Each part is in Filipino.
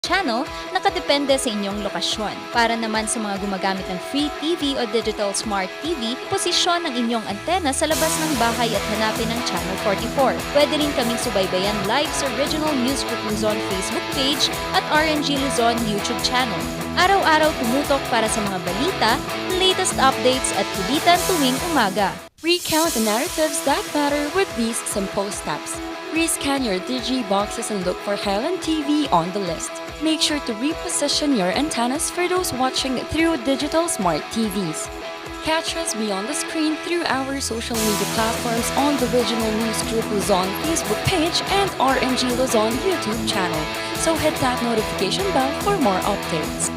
channel, nakadepende sa inyong lokasyon. Para naman sa mga gumagamit ng free TV o digital smart TV, posisyon ang inyong antena sa labas ng bahay at hanapin ang Channel 44. Pwede rin kaming subaybayan live sa Regional News Group Luzon Facebook page at RNG Luzon YouTube channel. Araw-araw tumutok para sa mga balita, latest updates at kulitan tuwing umaga. Recount the narratives that matter with these simple steps. Rescan your Digi boxes and look for Highland TV on the list. Make sure to reposition your antennas for those watching through digital smart TVs. Catch us beyond the screen through our social media platforms on the Regional News Group Luzon Facebook page and RNG Luzon YouTube channel. So hit that notification bell for more updates.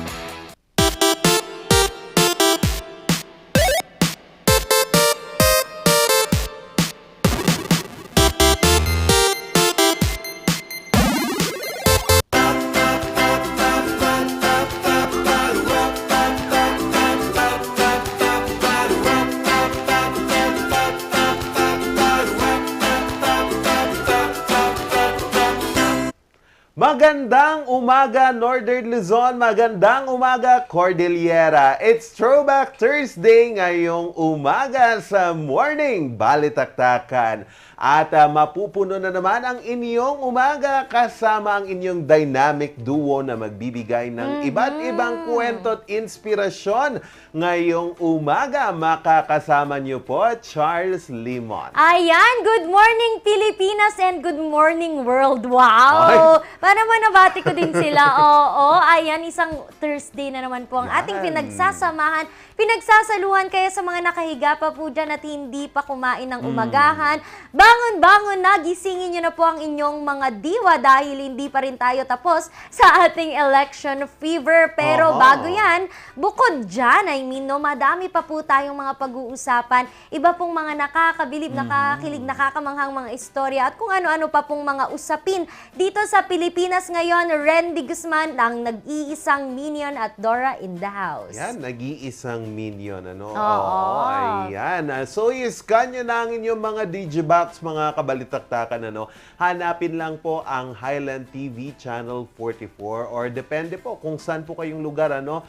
Magandang umaga, Northern Luzon. Magandang umaga, Cordillera. It's Throwback Thursday ngayong umaga sa Morning Balitaktakan. At mapupuno na naman ang inyong umaga kasama ang inyong dynamic duo na magbibigay ng iba't ibang kwento at inspirasyon. Ngayong umaga, makakasama niyo po Charles Limon. Ayan, good morning Pilipinas and good morning world. Wow! Para naman nabati ko din sila. Oo, ayan, isang Thursday na naman po ang ating pinagsasamahan, pinagsasaluhan kaya sa mga nakahiga pa po dyan at hindi pa kumain ng umagahan. Bangon-bangon na, gisingin nyo na po ang inyong mga diwa dahil hindi pa rin tayo tapos sa ating election fever. Pero bago yan, bukod dyan, madami pa po tayong mga pag-uusapan. Iba pong mga nakakabilib, nakakilig, nakakamanghang mga istorya at kung ano-ano pa pong mga usapin dito sa Pilipinas ngayon. Randy Guzman, ang nag-iisang minion at Dora in the house. Yan, nag-iisang minion, ano? Oo. Ayan. So, iscan nyo na ang inyong mga Digibox, mga kabalitaktakan, ano? Hanapin lang po ang Highland TV Channel 44 or depende po kung saan po kayong lugar, ano?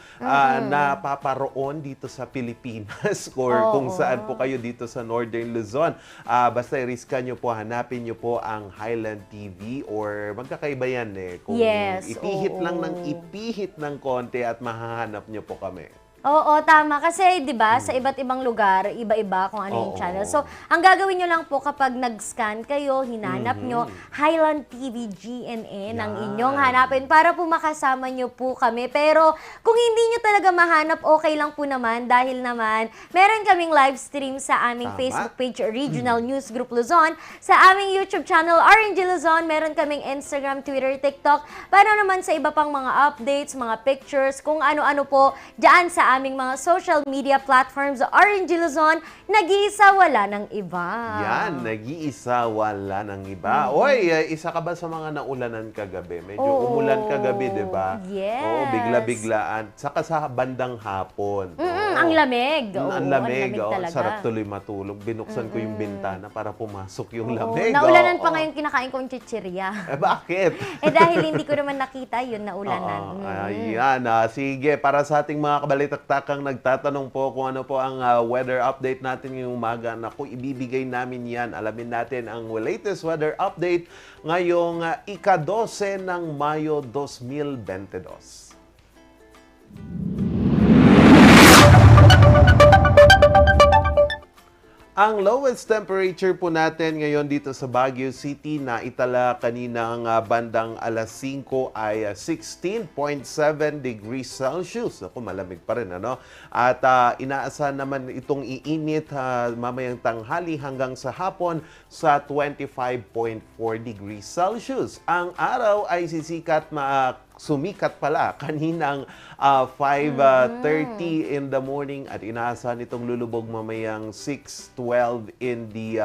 Napaparoon dito sa Pilipinas or kung saan po kayo dito sa Northern Luzon. Basta i-riskan nyo po, hanapin nyo po ang Highland TV or magkakaiba yan eh. Kung ipihit lang ng ipihit ng konti at mahahanap nyo po kami. Oo, tama. Kasi, di ba, sa iba't ibang lugar, iba-iba kung ano yung channel. So, ang gagawin nyo lang po kapag nag-scan kayo, hinanap nyo, Highland TV GNN ang inyong hanapin para po makasama nyo po kami. Pero, kung hindi nyo talaga mahanap, okay lang po naman dahil naman, meron kaming live stream sa aming Facebook page, Regional News Group Luzon, sa aming YouTube channel, RNG Luzon, meron kaming Instagram, Twitter, TikTok, para naman sa iba pang mga updates, mga pictures, kung ano-ano po, dyan sa aming mga social media platforms, RNG Luzon, nag-iisa wala ng iba. Yan, nag-iisa wala ng iba. Oy, isa ka ba sa mga naulanan kagabi? Medyo umulan kagabi, di ba? Yes. Oo, bigla-biglaan. Saka sa bandang hapon. Ang lamig. Ang lamig. talaga. Sarap tuloy matulog. Binuksan ko yung bintana para pumasok yung lamig. Naulanan pa ngayon kinakain kong chichirya. Bakit? Dahil hindi ko naman nakita yun, naulanan. Ayan, sige. Para sa ating mga kabalitaktakang nagtatanong po kung ano po ang weather update natin ngayong umaga, naku, ibibigay namin yan. Alamin natin ang latest weather update ngayong ika-12 ng Mayo 2022. Ang lowest temperature po natin ngayon dito sa Baguio City na itala kaninang bandang alas 5 ay 16.7 degrees Celsius. Ako, malamig pa rin, ano? At inaasahan naman itong iinit mamayang tanghali hanggang sa hapon sa 25.4 degrees Celsius. Ang araw ay sisikat sumikat pala kaninang 5:30 in the morning at inaasahan itong lulubog mamayang 6:12 in the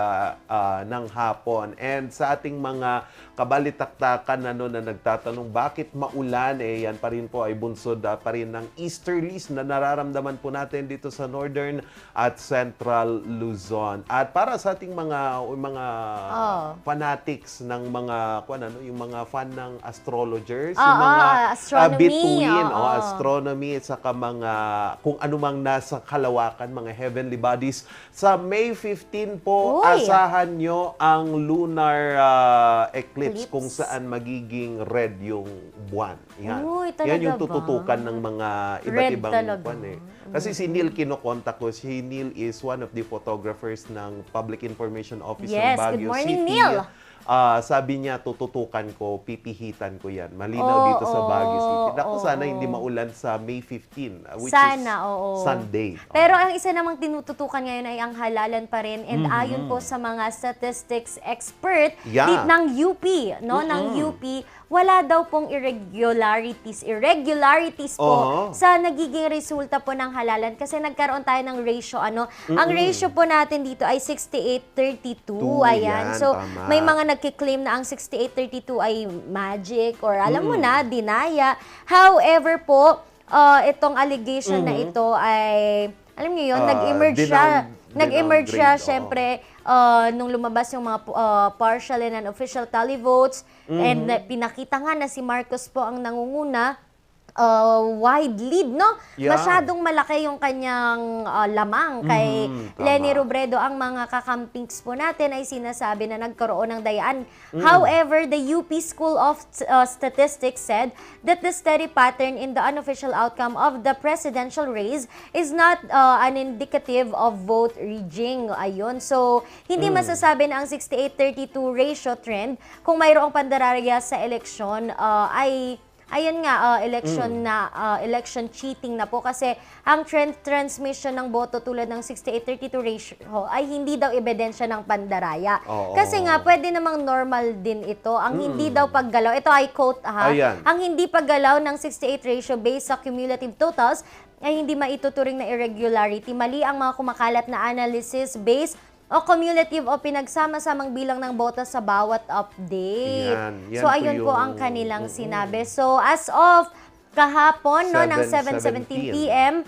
ng hapon. And sa ating mga kabalitaktakan na nagtatanong bakit maulan, yan pa rin po ay bunsod pa rin ng easterlies na nararamdaman po natin dito sa northern at central Luzon. At para sa ating mga fanatics ng mga yung mga fan ng astrologers, yung mga astronomy, bituin, oo. astronomy at saka mga kung anumang nasa kalawakan, mga heavenly bodies. Sa May 15 po, Uy! asahan nyo ang lunar eclipse Eclipse. kung saan magiging red yung buwan. Yan. Uy, talaga Yan yung ba? tututukan ng mga iba't Red ibang talaga. buwan eh. Kasi si Neil kinokontak ko. Si Neil is one of the photographers ng Public Information Office Yes, ng Baguio good morning, City. Neil. Sabi niya, tututukan ko, pipihitan ko yan. Malinaw Oo, dito sa Baguio City. Naku, oo, sana oo. hindi maulan sa May 15, which Sana, is oo. Sunday. Pero ang isa namang tinututukan ngayon ay ang halalan pa rin. And ayon po sa mga statistics expert Yeah. ng UP, no, ng UP, wala daw pong irregularities po Oo. sa nagiging resulta po ng halalan kasi nagkaroon tayo ng ratio ang ratio po natin dito ay 68-32. Ayan. Yan, So tama. may mga nagki-claim na ang 68-32 ay magic or alam mo na, dinaya. However po, itong allegation na ito ay, alam niyo yun, nag-emerge siya. Nag-emerge siya, dinowngrade, oo. syempre, nung lumabas yung mga partial and unofficial tally votes. And pinakita nga na si Marcos po ang nangunguna. Wide lead, no? Yeah. Masyadong malaki yung kanyang lamang kay tama. Leni Robredo. Ang mga kakampings po natin ay sinasabi na nagkaroon ng dayaan. However, the UP School of Statistics said that the steady pattern in the unofficial outcome of the presidential race is not an indicative of vote rigging. Ayun. So, hindi masasabi na ang 68-32 ratio trend kung mayroong pandaraya sa eleksyon ay ayan nga, election cheating na po kasi ang transmission ng boto tulad ng 68-32 ratio ay hindi daw ebidensya ng pandaraya. Oo. Kasi nga, pwede namang normal din ito. Ang hindi daw paggalaw, ito ay quote ha, Ayan. ang hindi paggalaw ng 68 ratio based sa cumulative totals ay hindi maituturing na irregularity. Mali ang mga kumakalat na analysis based o cumulative o pinagsama-samang bilang ng boto sa bawat update. Yan So, po ayun po yung- ang kanilang sinabi. So, as of kahapon, no, ng 7:17 p.m.,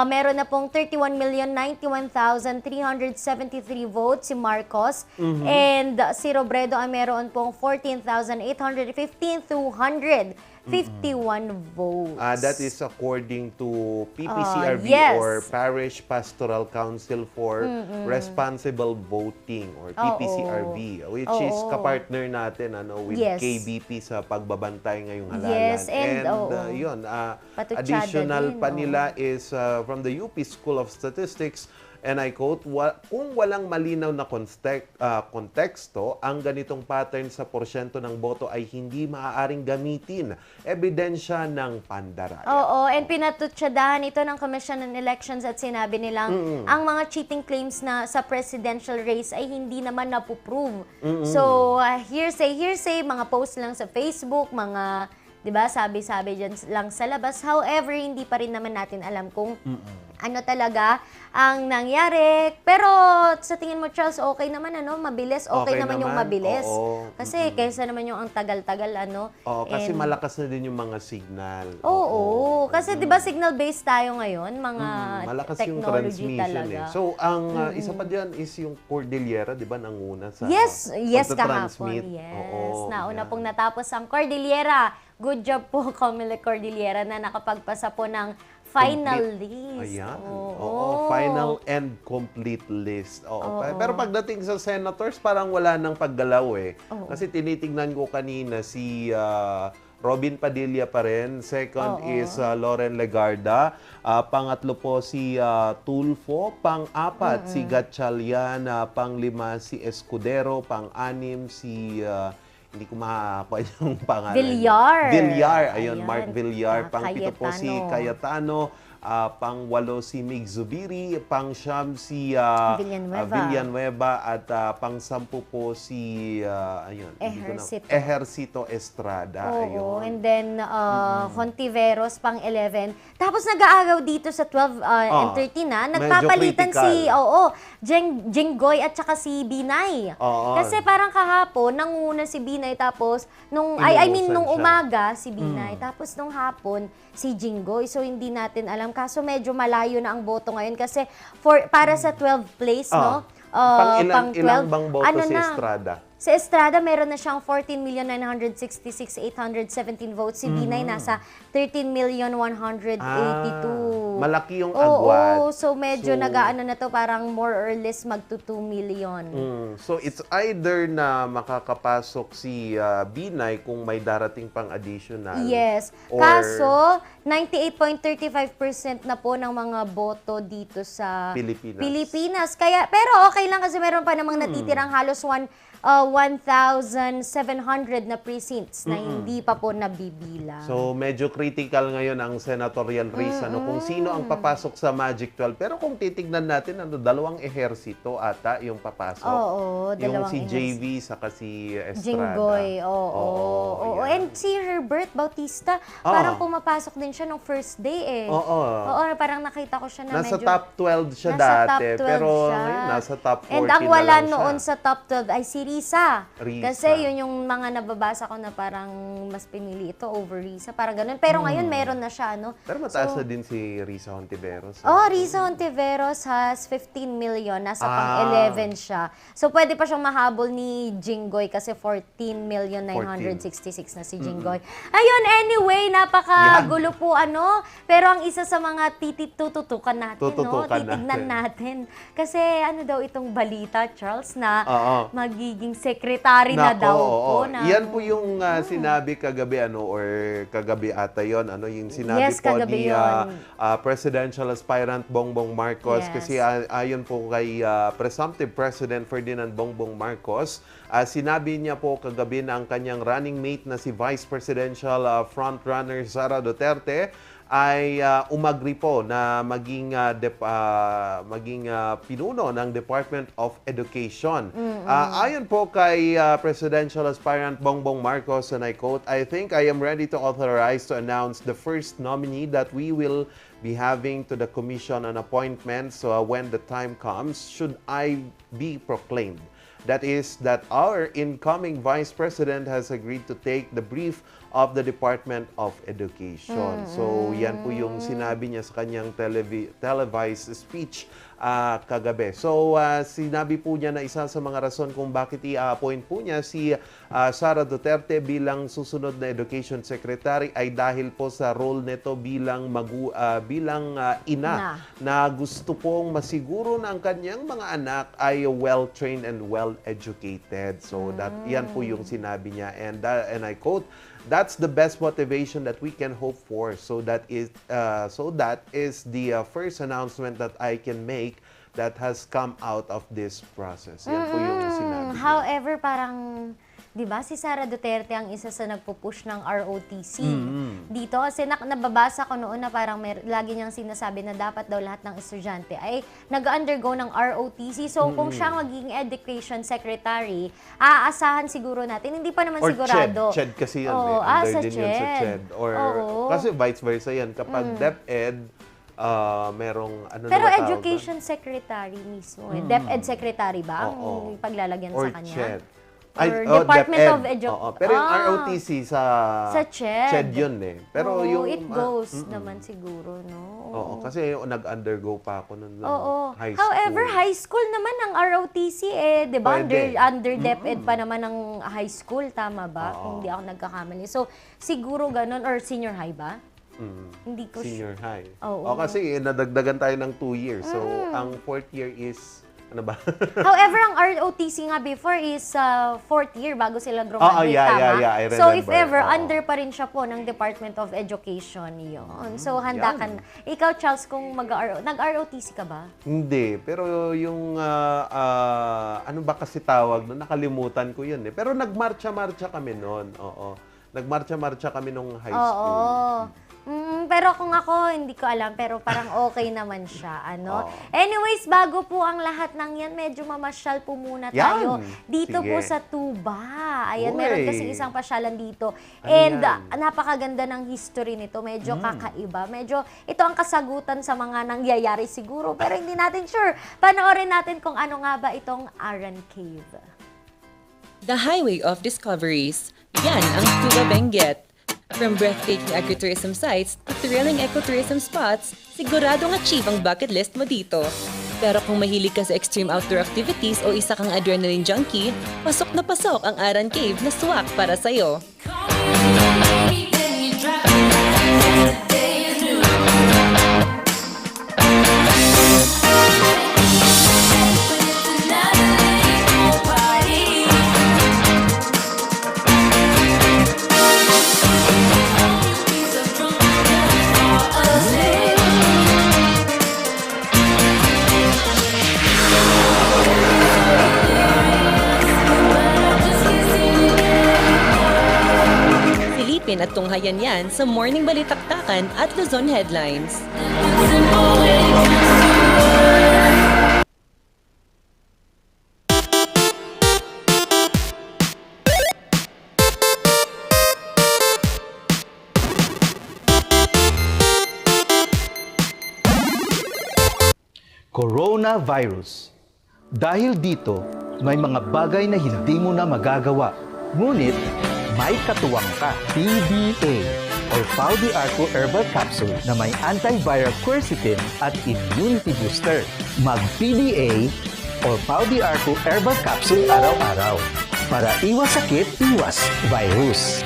meron na pong 31,091,373 votes si Marcos. And si Robredo ay meron pong 14,815,251 votes. That is according to PPCRV yes. or Parish Pastoral Council for Responsible Voting or PPCRV, which is Oo. kapartner natin with Yes. KBP sa pagbabantay ngayong halalan. Yes, and, oo. Yun, Patutsada additional din, pa nila is from the UP School of Statistics. And I quote, kung walang malinaw na konteksto, ang ganitong pattern sa porsyento ng boto ay hindi maaaring gamitin ebidensya ng pandaraya. Oo, and pinatutsadahan ito ng Commission on Elections at sinabi nilang ang mga cheating claims na sa presidential race ay hindi naman napuprove. So, hearsay, mga post lang sa Facebook, mga, di ba, sabi-sabi dyan lang sa labas. However, hindi pa rin naman natin alam kung ano talaga ang nangyari. Pero sa tingin mo, Charles, okay naman, mabilis. Okay naman yung mabilis. Oo. Kasi kaysa naman yung ang tagal-tagal, Oo, kasi and- malakas na din yung mga signal. Oo, kasi 'di ba signal-based tayo ngayon, mga Malakas yung technology transmission talaga. So, ang isa pa dyan is yung Cordillera, di ba, nanguna sa Yes, kahapon. pagtatransmit. Yes, Oo, nauna yan. pong natapos ang Cordillera. Good job po, Comelec Cordillera, na nakapagpasa po ng final list. Ayan. Oo. Oo, final and complete list. Oo. Pero pagdating sa senators, parang wala nang paggalaw eh. Kasi tinitingnan ko kanina si Robin Padilla pa rin. Second is Loren Legarda. Pangatlo po si Tulfo. Pang-apat si Gatchalian. Pang-lima si Escudero. Pang-anim si... hindi ko makakuha yung pangalan. Villar. Ayun, Ayan. Mark Villar. Pang-pito po si Cayetano. Cayetano. Pang-walo si Mig Zubiri. Pang-siyam si Villanueva. Villanueva. At pang-sampu po si Ejercito Estrada. Oo, Ayun. and then Hontiveros pang-11. Tapos nag-aagaw dito sa 12 and 13 na. medyo Nagpapalitan critical. Jenggoy at saka si Binay. Oo. Kasi parang kahapon, nanguna si Binay tapos, nung nung siya. umaga si Binay, tapos nung hapon, si Jinggoy. So, hindi natin alam. Kaso medyo malayo na ang boto ngayon kasi para sa 12th place, no? Pang ilang 12, bang boto si na? Estrada? Si Estrada, meron na siyang 14,966,817 votes. Si Binay, nasa 13,182. Malaki yung Oo, agwat. so medyo So, nag-aano na to, parang more or less magto 2 million. So it's either na makakapasok si Binay kung may darating pang additional. Yes. Or, Kaso, 98.35% na po ng mga boto dito sa Pilipinas. Kaya, pero okay lang kasi meron pa namang natitirang halos 1,700 na precincts na hindi pa po nabibilang. So medyo critical ngayon ang senatorial race kung sino ang papasok sa Magic 12. Pero kung titignan natin, dalawang ehersito ata yung papasok. Oo, yung dalawang si ehersito. JV saka si Estrada. Jinggoy, oo. yan. And si Herbert Bautista, parang pumapasok din siya nung first day eh. Oo, parang nakita ko siya na Nasa medyo... top 12 siya nasa dati, top 12 pero siya. ngayon nasa top 14 And ang na wala lang siya. noon sa top 12 ay si Risa. Risa. Kasi yun yung mga nababasa ko na parang mas pinili ito over Risa. Parang ganun. Pero ngayon meron na siya, no? Pero mataas na din si Risa Hontiveros. Risa Hontiveros has 15 million. Nasa pang 11 siya. So, pwede pa siyang mahabol ni Jinggoy kasi 14,966 na si Jinggoy. Ayun, anyway, napakagulo po, ano. Pero ang isa sa mga tututukan natin, no? Titignan natin. Kasi ano daw itong balita, Charles, na magiging secretary na daw po. Yan po yung sinabi kagabi, or kagabi ata yon, yung sinabi Yes, po kagabi ni yun. presidential aspirant Bongbong Marcos. Yes. Kasi ayon po kay presumptive President Ferdinand Bongbong Marcos, sinabi niya po kagabi na ang kanyang running mate na si Vice Presidential frontrunner Sara Duterte ay umagri po na maging pinuno ng Department of Education. Ayon po kay Presidential Aspirant Bongbong Marcos, and I quote, "I think I am ready to authorize to announce the first nominee that we will be having to the Commission on Appointments when the time comes, should I be proclaimed. That is that our incoming Vice President has agreed to take the brief of the Department of Education." So, yan po yung sinabi niya sa kanyang televised speech kagabi. So, sinabi po niya na isa sa mga rason kung bakit i-appoint po niya si Sara Duterte bilang susunod na Education Secretary ay dahil po sa role nito bilang ina na gusto pong masiguro na ang kanyang mga anak ay well-trained and well-educated. So, yan po yung sinabi niya. And I quote, "That's the best motivation that we can hope for." So that is the first announcement that I can make that has come out of this process. Yan po yung sinabi niya. However, parang, di ba, si Sara Duterte ang isa sa nagpupush ng ROTC dito. Kasi nababasa ko noon na parang lagi niyang sinasabi na dapat daw lahat ng estudyante ay nag-undergo ng ROTC. So, kung siya magiging education secretary, aasahan siguro natin. Hindi pa naman Or sigurado. CHED kasi yan. Sa Under din yun sa CHED. Or, kasi vice versa yan. Kapag DepEd, merong Pero na ba tawag education secretary mismo. DepEd secretary ba ang paglalagyan or sa kanya? CHED. Or Department of DepEd. Education. Pero yung ROTC sa CHED. CHED yun eh. Pero yung it goes naman siguro, no? Oo, kasi nag-undergo pa ako ng high school. However, high school naman ang ROTC di ba? Pwede. Under DepEd pa naman ang high school, tama ba? Kung hindi ako nagkakamali. So, siguro ganun, or senior high ba? Hindi ko Senior high. Oo. Kasi nadagdagan tayo ng 2 years. So, ang 4th year is, ano ba? However, ang ROTC nga before is 4th year bago sila graduate, tama? I So, if remember. ever, under pa rin siya po ng Department of Education yun. So, handa ka na. Ikaw, Charles, kung nag-ROTC ka ba? Hindi. Pero yung, ano ba kasi tawag no? Nakalimutan ko yun eh. Pero nagmarcha-marcha kami noon. Oo. Nagmarcha-marcha kami nung high school. Oo. Pero kung ako, hindi ko alam. Pero parang okay naman siya. Anyways, bago po ang lahat ng yan, medyo mamasyal po muna tayo. Dito Sige. po sa Tuba. Ayan, Uy. meron kasi isang pasyalan dito. Ano And yan? napakaganda ng history nito. Medyo kakaiba. Medyo ito ang kasagutan sa mga nangyayari siguro. Pero hindi natin sure. Panoorin natin kung ano nga ba itong Aran Cave. The Highway of Discoveries. Yan ang Tuba Benguet. From breathtaking agritourism sites to thrilling ecotourism spots, siguradong achieve ang bucket list mo dito. Pero kung mahilig ka sa extreme outdoor activities o isa kang adrenaline junkie, pasok na pasok ang Aran Cave na swak para sa'yo. Silipin at tunghayan yan sa Morning Balitaktakan at Luzon Headlines. Coronavirus. Dahil dito, may mga bagay na hindi mo na magagawa. Ngunit, may katuwang ka. PDA or Pau de Arco Herbal Capsule na may antiviral quercetin at immunity booster. Mag-PDA or Pau de Arco Herbal Capsule araw-araw. Para iwas sakit, iwas virus.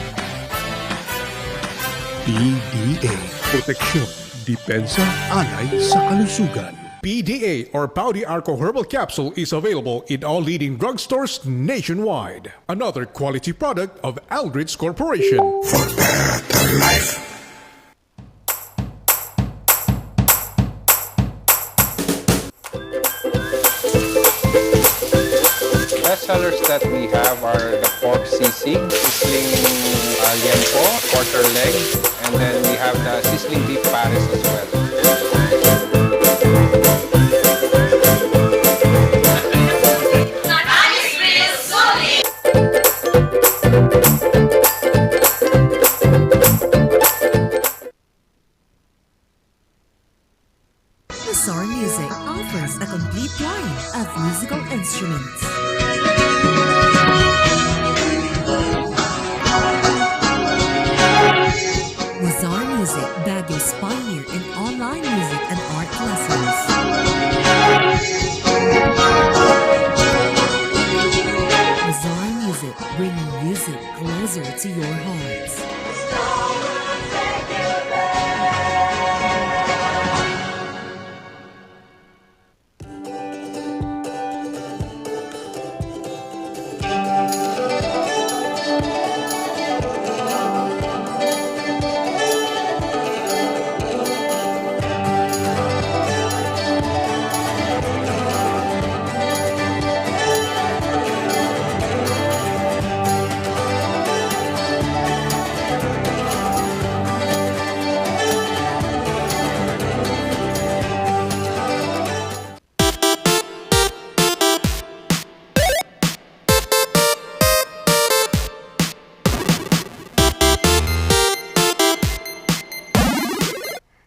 PDA. Proteksyon, depensa, alay sa kalusugan. PDA or Pau de Arco Herbal Capsule is available in all leading drugstores nationwide. Another quality product of Aldrich Corporation. For better life. Bestsellers that we have are the pork sisig, sizzling liempo, quarter leg, and then we have the sizzling beef pares as well. Mazar Music offers a complete line of musical instruments. Mazar Music, Baguio's pioneer in online music and art lessons. Mazar Music, bringing music closer to your hearts.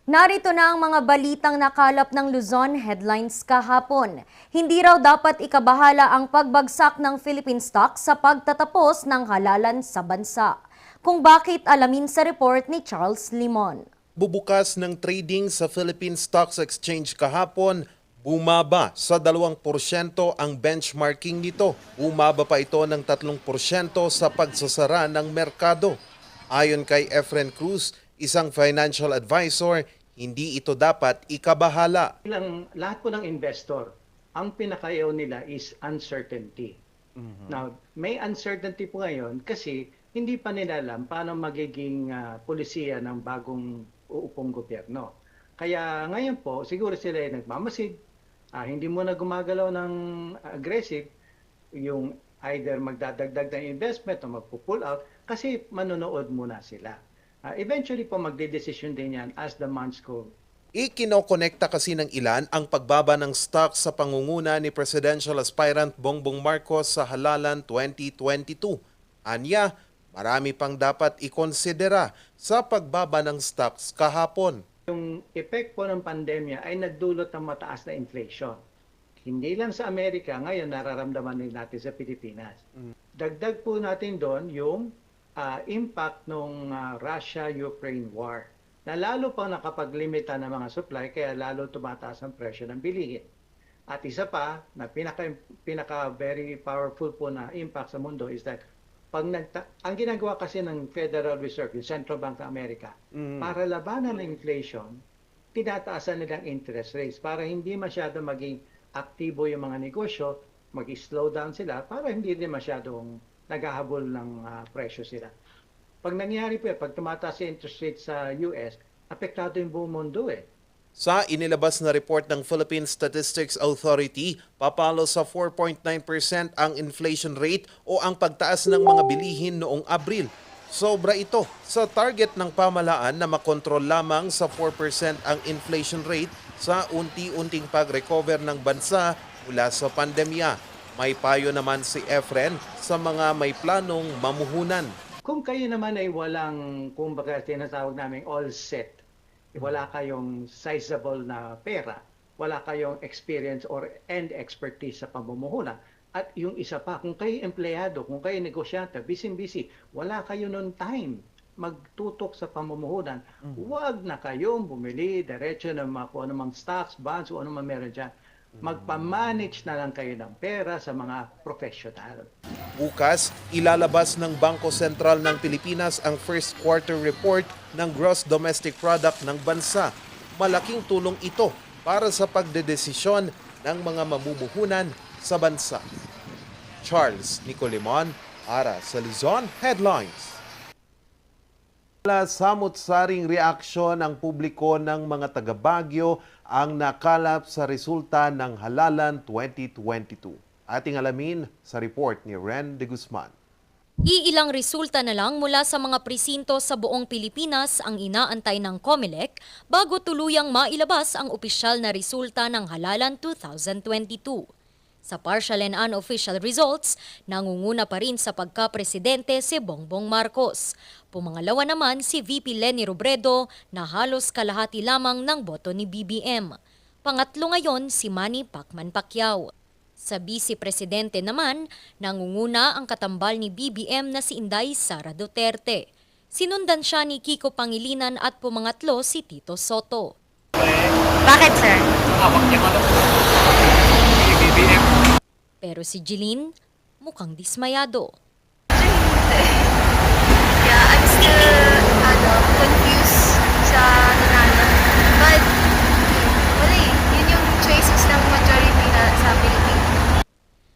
Narito na ang mga balitang nakalap ng Luzon Headlines kahapon. Hindi raw dapat ikabahala ang pagbagsak ng Philippine stock sa pagtatapos ng halalan sa bansa. Kung bakit, alamin sa report ni Charles Limon. Bubukas ng trading sa Philippine Stocks Exchange kahapon, bumaba sa 2% ang benchmarking nito. Bumaba pa ito ng 3% sa pagsasara ng merkado. Ayon kay Efren Cruz, isang financial advisor, hindi ito dapat ikabahala. Lahat po ng investor, ang pinakayaw nila is uncertainty. Now, may uncertainty po ngayon kasi hindi pa nila alam paano magiging polisiya ng bagong uupong gobyerno. Kaya ngayon po, siguro sila ay nagmamasid, hindi muna gumagalaw ng aggressive, yung either magdadagdag ng investment o magpo-pull out kasi manonood muna sila. Eventually po magde-decision din yan as the months go. Ikinokonekta kasi ng ilan ang pagbaba ng stock sa pangunguna ni Presidential Aspirant Bongbong Marcos sa halalan 2022. Anya, marami pang dapat ikonsidera sa pagbaba ng stocks kahapon. Yung effect po ng pandemya ay nagdulot ng mataas na inflation. Hindi lang sa Amerika, ngayon nararamdaman din natin sa Pilipinas. Dagdag po natin doon yung impact ng Russia-Ukraine war na lalo pang nakapaglimita ng mga supply kaya lalo tumataas ang presyo ng bilihin. At isa pa, na pinaka very powerful po na impact sa mundo is that ang ginagawa kasi ng Federal Reserve, yung Central Bank ng Amerika, para labanan ng inflation, tinataasan nilang interest rates para hindi masyado maging aktibo yung mga negosyo, mag-slow down sila para hindi din masyadong naghahabol ng presyo sila. Pag nangyari po, pag tumataas yung interest rate sa US, apektado yung buong mundo eh. Sa inilabas na report ng Philippine Statistics Authority, papalo sa 4.9% ang inflation rate o ang pagtaas ng mga bilihin noong Abril. Sobra ito sa target ng pamahalaan na makontrol lamang sa 4% ang inflation rate sa unti-unting pag-recover ng bansa mula sa pandemya. May payo naman si Efren sa mga may planong mamuhunan. Kung kayo naman ay walang, kumbaga tinatawag namin all set, wala kayong sizable na pera, wala kayong experience and expertise sa pamumuhunan. At yung isa pa, kung kayo empleyado, kung kayo negosyante, busy, wala kayo noon time magtutok sa pamumuhunan, huwag na kayong bumili diretso ng mga kung anumang stocks, bonds, o anumang meron dyan. Magpa-manage na lang kayo ng pera sa mga professional. Bukas, ilalabas ng Bangko Sentral ng Pilipinas ang first quarter report ng Gross Domestic Product ng bansa. Malaking tulong ito para sa pagdedesisyon ng mga mamumuhunan sa bansa. Charles Nicolimon, para sa Luzon Headlines. Samut-saring reaksyon ng publiko ng mga taga-Baguio ang nakalap sa resulta ng Halalan 2022. Ating alamin sa report ni Ren de Guzman. Iilang resulta na lang mula sa mga presinto sa buong Pilipinas ang inaantay ng COMELEC bago tuluyang mailabas ang opisyal na resulta ng Halalan 2022. Sa partial and unofficial results, nangunguna pa rin sa pagka-presidente si Bongbong Marcos. Pumangalawa naman si VP Leni Robredo na halos kalahati lamang ng boto ni BBM. Pangatlo ngayon si Manny Pacman Pacquiao. Sa vice-presidente naman, nangunguna ang katambal ni BBM na si Inday Sara Duterte. Sinundan siya ni Kiko Pangilinan at pumangatlo si Tito Soto. Bakit, sir? Pero si Jeline, mukhang dismayado. Yeah, I'm still confused sa nanalo. But, wala eh. Yun yung choices ng majority na sa Pilipinas.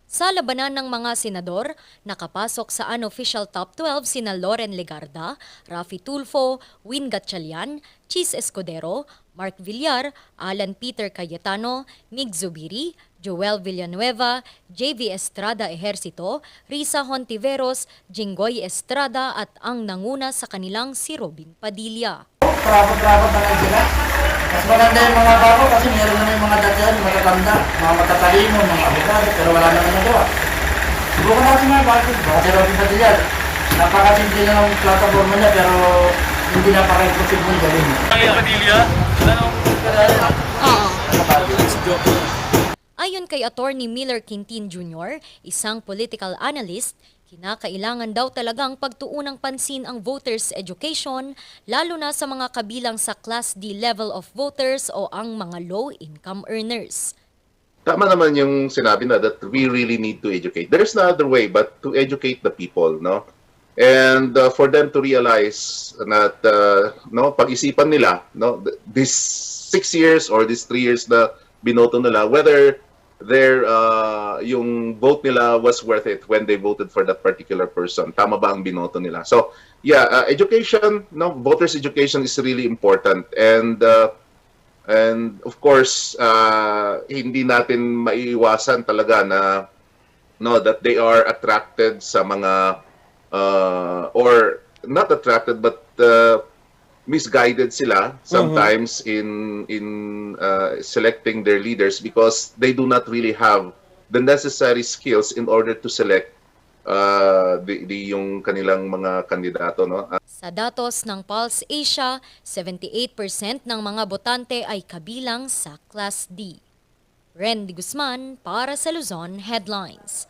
Sa labanan ng mga senador, nakapasok sa unofficial top 12 sina Loren Legarda, Raffy Tulfo, Win Gatchalian, Chis Escudero, Mark Villar, Alan Peter Cayetano, Mig Zubiri, Joel Villanueva, JV Estrada Ejercito, Risa Hontiveros, Jinggoy Estrada at ang nanguna sa kanilang si Robin Padilla. Prabot-prabot na lang sila. Mas maganda yung mga bago kasi meron na yung mga datihan, matatanda, mga matatalino, mga abogado, pero wala naman nagawa. Subukan natin mga bago. Baka si Robin Padilla, napakasimple na ng plataforma niya pero hindi napaka-imposible gawin. Ang Padilla? Oo. Ayon kay Attorney Miller Quintin Jr., isang political analyst, kinakailangan daw talagang pagtuunang pansin ang voters' education, lalo na sa mga kabilang sa Class D level of voters o ang mga low-income earners. Tama naman yung sinabi na that we really need to educate. There's no other way but to educate the people, no? And for them to realize that, no, pag-isipan nila, no, this 6 years or this 3 years na binoto nila, whether their yung vote nila was worth it when they voted for that particular person. Tama ba ang binoto nila? So, yeah, education, no, voters education is really important. And of course, hindi natin maiiwasan talaga na no that they are attracted sa mga or not attracted but misguided sila sometimes in selecting their leaders because they do not really have the necessary skills in order to select yung kanilang mga kandidato, no? Sa datos ng Pulse Asia, 78% ng mga botante ay kabilang sa Class D. Ren de Guzman para sa Luzon Headlines.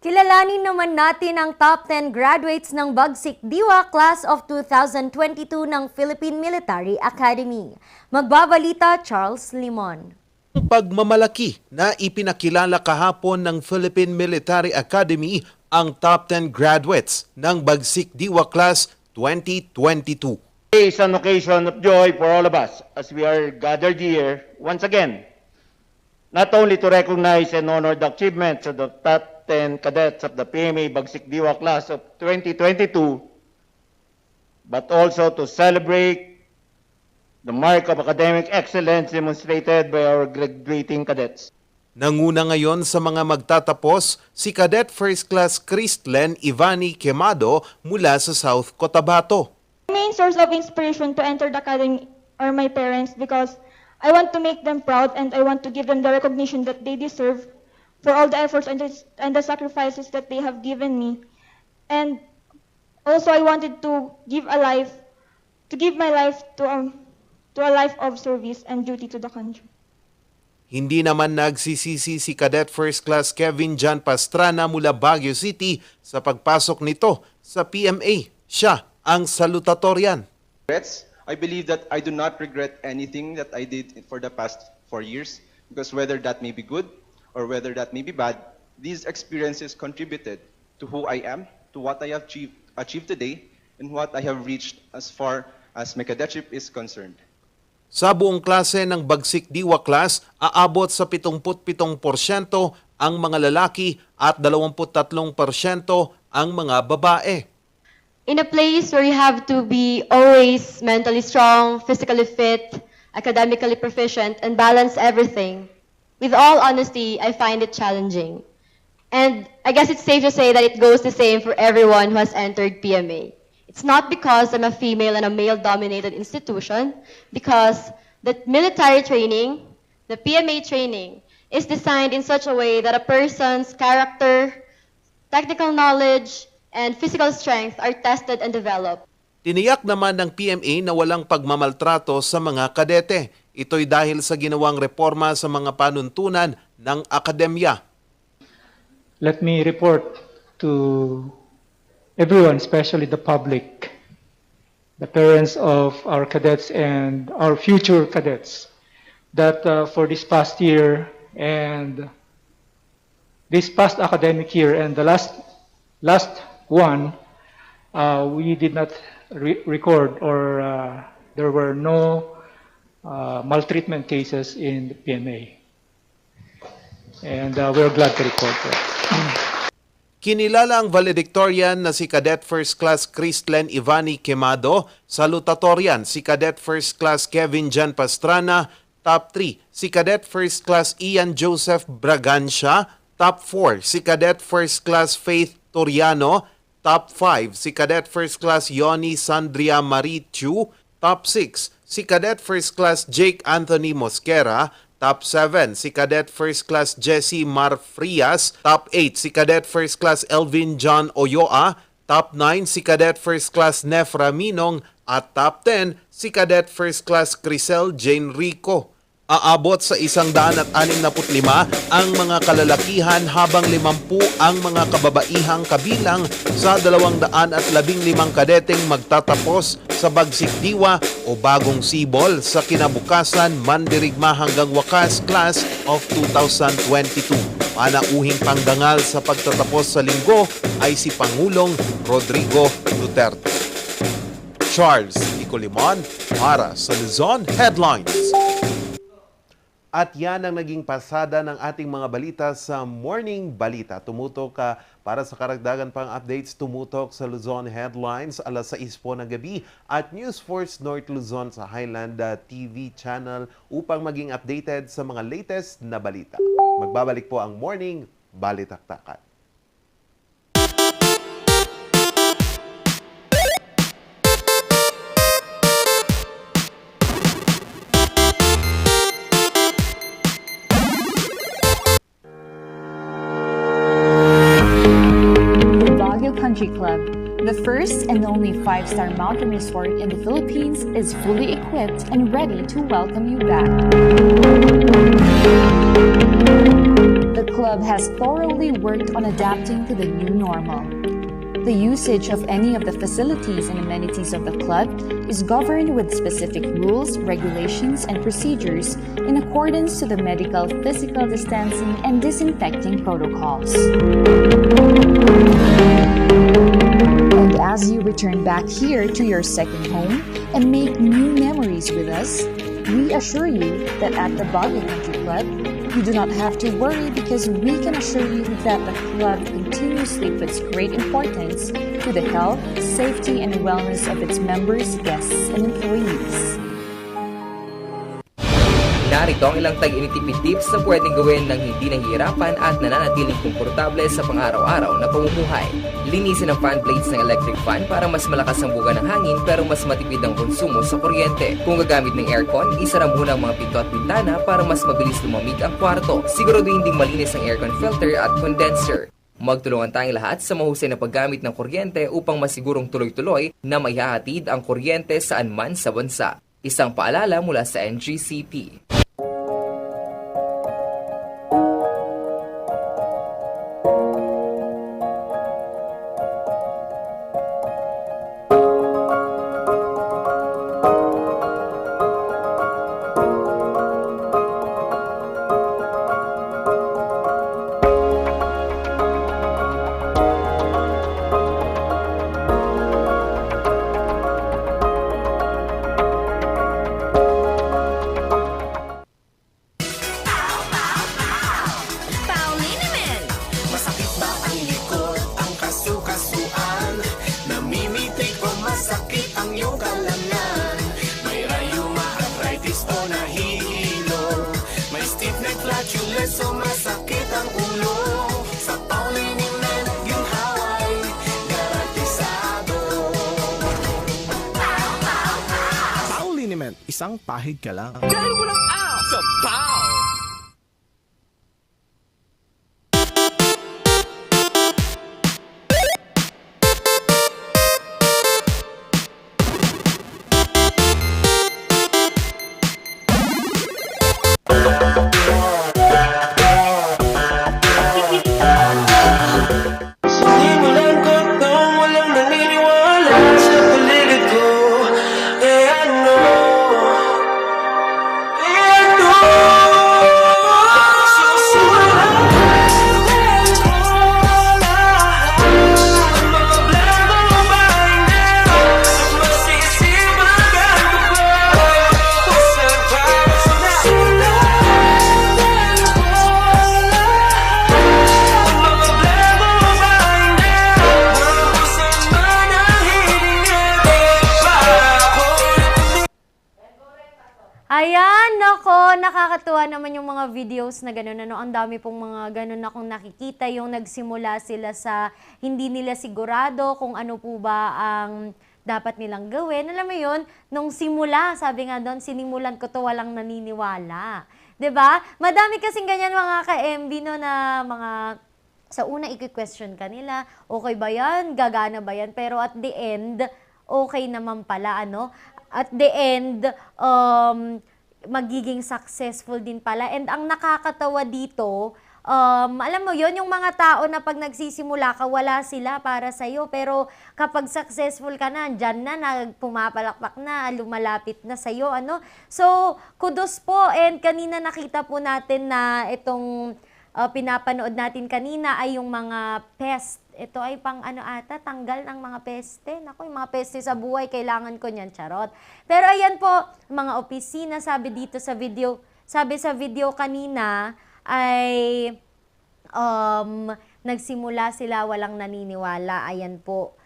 Kilalanin naman natin ang top 10 graduates ng Bagsik Diwa Class of 2022 ng Philippine Military Academy. Magbabalita Charles Limon. Pagmamalaki na ipinakilala kahapon ng Philippine Military Academy ang top 10 graduates ng Bagsik Diwa Class 2022. Today is an occasion of joy for all of us as we are gathered here once again, not only to recognize and honor the achievements of the top 10 cadets of the PMA Bagsik Diwa Class of 2022, but also to celebrate the mark of academic excellence demonstrated by our graduating cadets. Nanguna ngayon sa mga magtatapos si Cadet First Class Cristlen Ivani Quemado mula sa South Cotabato. My main source of inspiration to enter the academy are my parents because I want to make them proud and I want to give them the recognition that they deserve for all the efforts and the sacrifices that they have given me. And also I wanted to give my life to a life of service and duty to the country. Hindi naman nagsisisi si Cadet First Class Kevin John Pastrana mula Baguio City sa pagpasok nito sa PMA. Siya ang salutatorian. I believe that I do not regret anything that I did for the past 4 years because whether that may be good or whether that may be bad, these experiences contributed to who I am, to what I have achieved today, and what I have reached as far as my cadetship is concerned. Sa buong klase ng Bagsik Diwa Class, aabot sa 77% ang mga lalaki at 23% ang mga babae. In a place where you have to be always mentally strong, physically fit, academically proficient, and balance everything, with all honesty, I find it challenging. And I guess it's safe to say that it goes the same for everyone who has entered PMA. It's not because I'm a female in a male-dominated institution, because the military training, the PMA training, is designed in such a way that a person's character, technical knowledge, and physical strength are tested and developed. Tiniyak naman ng PMA na walang pagmamaltrato sa mga kadete. Ito'y dahil sa ginawang reforma sa mga panuntunan ng akademya. Let me report to everyone, especially the public, the parents of our cadets and our future cadets, that for this past year and this past academic year and the last one, we did not record or there were no maltreatment cases in the PMA. And we're glad to report that. Kinilala ang valedictorian na si Cadet First Class Cristlen Ivani Quemado, salutatorian si Cadet First Class Kevin John Pastrana, top 3 si Cadet First Class Ian Joseph Bragancia, top 4 si Cadet First Class Faith Toriano, top 5 si Cadet First Class Yoni Sandria Marichu, top 6 si Cadet First Class Jake Anthony Mosquera, top 7 si Cadet First Class Jesse Mar Frias, top 8 si Cadet First Class Elvin John Oyoa, top 9 si Cadet First Class Nefra Minong, at top 10 si Cadet First Class Crisel Jane Rico. Aabot sa 165 ang mga kalalakihan habang 50 ang mga kababaihang kabilang sa 215 kadeteng magtatapos sa Bagsik Diwa o Bagong Sibol sa kinabukasan mandirigma hanggang wakas class of 2022. Panauhing pangdangal sa pagtatapos sa linggo ay si Pangulong Rodrigo Duterte. Charles Icolimon para sa Luzon Headlines. At yan ang naging pasada ng ating mga balita sa Morning Balita. Tumutok ka para sa karagdagan pang updates, tumutok sa Luzon Headlines alas 6 po ng gabi at News Force North Luzon sa Highland TV channel upang maging updated sa mga latest na balita. Magbabalik po ang Morning Balitaktakan. Country Club, the first and only 5-star mountain resort in the Philippines, is fully equipped and ready to welcome you back. The club has thoroughly worked on adapting to the new normal. The usage of any of the facilities and amenities of the club is governed with specific rules, regulations, and procedures in accordance to the medical, physical distancing, and disinfecting protocols. And as you return back here to your second home and make new memories with us, we assure you that at the Baguio Country Club, you do not have to worry because we can assure you that the club continuously puts great importance to the health, safety, and wellness of its members, guests, and employees. Narito ang ilang tag-initipid tips na pwedeng gawin ng hindi nahihirapan at nananatiling komportable sa pang-araw-araw na pamumuhay. Linisin ang fan blades ng electric fan para mas malakas ang buga ng hangin pero mas matipid ang konsumo sa kuryente. Kung gagamit ng aircon, isara muna ang mga pinto at bintana para mas mabilis lumamig ang kwarto. Siguraduhin ding malinis ang aircon filter at condenser. Magtulungan tayong lahat sa mahusay na paggamit ng kuryente upang masigurong tuloy-tuloy na maihahatid ang kuryente saan man sa bansa. Isang paalala mula sa NGCP. Isang pahig ka lang. Dahil walang out sa POW! Sinimulan ko nung walang naniniwala sa paligid ko. Ayan, nako, nakakatuwa naman yung mga videos na gano'n. Ano, ang dami pong mga gano'n akong nakikita, yung nagsimula sila sa hindi nila sigurado kung ano po ba ang dapat nilang gawin. Alam mo yun, nung simula, sabi nga doon, sinimulan ko to walang naniniwala. 'Di ba? Madami kasing ganyan mga ka-MB no, na mga sa una i-question ka nila, okay ba yan? Gagana ba yan? Pero at the end, okay naman pala, ano? At the end, magiging successful din pala. And ang nakakatawa dito, alam mo yon, yung mga tao na pag nagsisimula ka, wala sila para sa'yo. Pero kapag successful ka na, dyan na, pumapalakpak na, lumalapit na sa'yo. Ano? So, kudos po. And kanina nakita po natin na itong pinapanood natin kanina ay yung mga pest. Ito ay pang ano ata, tanggal ng mga peste. Naku, yung mga peste sa buhay, kailangan ko niyan, charot. Pero ayan po, mga opisina, sabi dito sa video, sabi sa video kanina, ay nagsimula sila walang naniniwala. Ayan po,